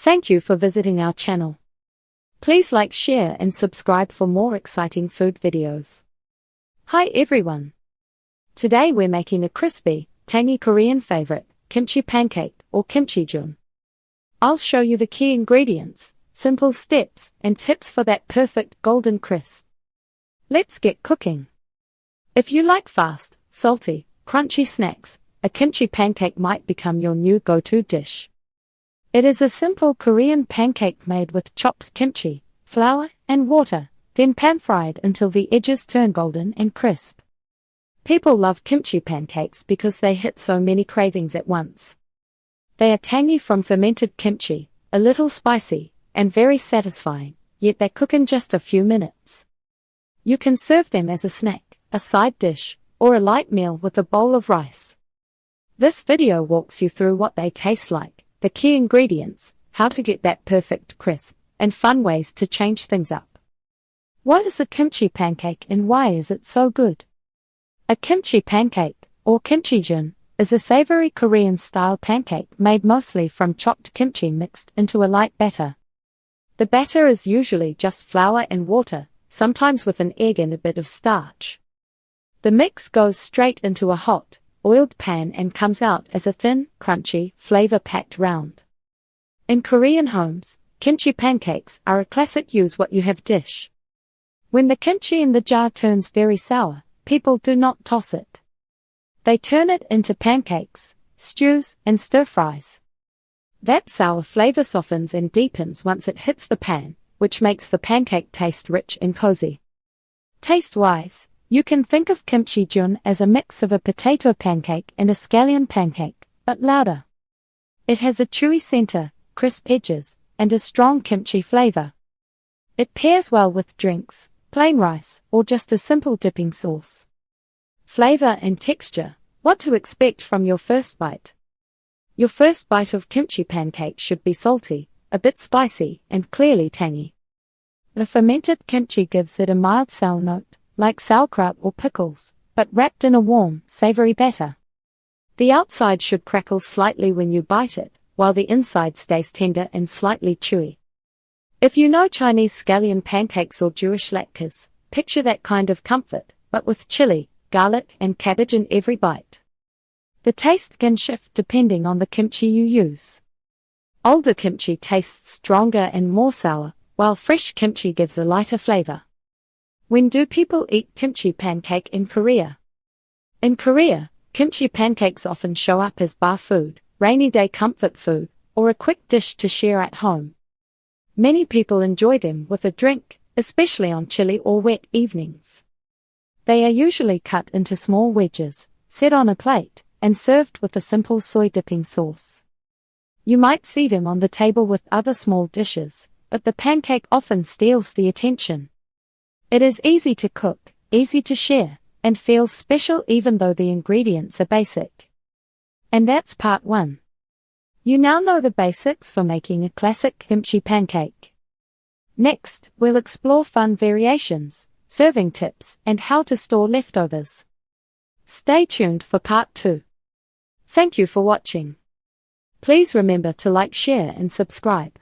Thank you for visiting our channel. Please like, share and subscribe for more exciting food videos. Hi everyone. Today we're making a crispy, tangy Korean favorite, kimchi pancake or kimchi jeon. I'll show you the key ingredients, simple steps and tips for that perfect golden crisp. Let's get cooking. If you like fast, salty, crunchy snacks, a kimchi pancake might become your new go-to dish. It is a simple Korean pancake made with chopped kimchi, flour, and water, then pan-fried until the edges turn golden and crisp. People love kimchi pancakes because they hit so many cravings at once. They are tangy from fermented kimchi, a little spicy, and very satisfying, yet they cook in just a few minutes. You can serve them as a snack, a side dish, or a light meal with a bowl of rice. This video walks you through what they taste like, the key ingredients, how to get that perfect crisp, and fun ways to change things up. What is a kimchi pancake and why is it so good? A kimchi pancake, or kimchi jeon, is a savory Korean-style pancake made mostly from chopped kimchi mixed into a light batter. The batter is usually just flour and water, sometimes with an egg and a bit of starch. The mix goes straight into a hot, oiled pan and comes out as a thin, crunchy, flavor-packed round. In Korean homes, kimchi pancakes are a classic use-what-you-have dish. When the kimchi in the jar turns very sour, people do not toss it. They turn it into pancakes, stews, and stir-fries. That sour flavor softens and deepens once it hits the pan, which makes the pancake taste rich and cozy. Taste-wise, you can think of kimchi jeon as a mix of a potato pancake and a scallion pancake, but louder. It has a chewy center, crisp edges, and a strong kimchi flavor. It pairs well with drinks, plain rice, or just a simple dipping sauce. Flavor and texture. What to expect from your first bite? Your first bite of kimchi pancake should be salty, a bit spicy, and clearly tangy. The fermented kimchi gives it a mild sour note, like sauerkraut or pickles, but wrapped in a warm, savory batter. The outside should crackle slightly when you bite it, while the inside stays tender and slightly chewy. If you know Chinese scallion pancakes or Jewish latkes, picture that kind of comfort, but with chili, garlic, and cabbage in every bite. The taste can shift depending on the kimchi you use. Older kimchi tastes stronger and more sour, while fresh kimchi gives a lighter flavor. When do people eat kimchi pancake in Korea? In Korea, kimchi pancakes often show up as bar food, rainy day comfort food, or a quick dish to share at home. Many people enjoy them with a drink, especially on chilly or wet evenings. They are usually cut into small wedges, set on a plate, and served with a simple soy dipping sauce. You might see them on the table with other small dishes, but the pancake often steals the attention. It is easy to cook, easy to share, and feels special even though the ingredients are basic. And that's part 1. You now know the basics for making a classic kimchi pancake. Next, we'll explore fun variations, serving tips, and how to store leftovers. Stay tuned for part 2. Thank you for watching. Please remember to like, share, and subscribe.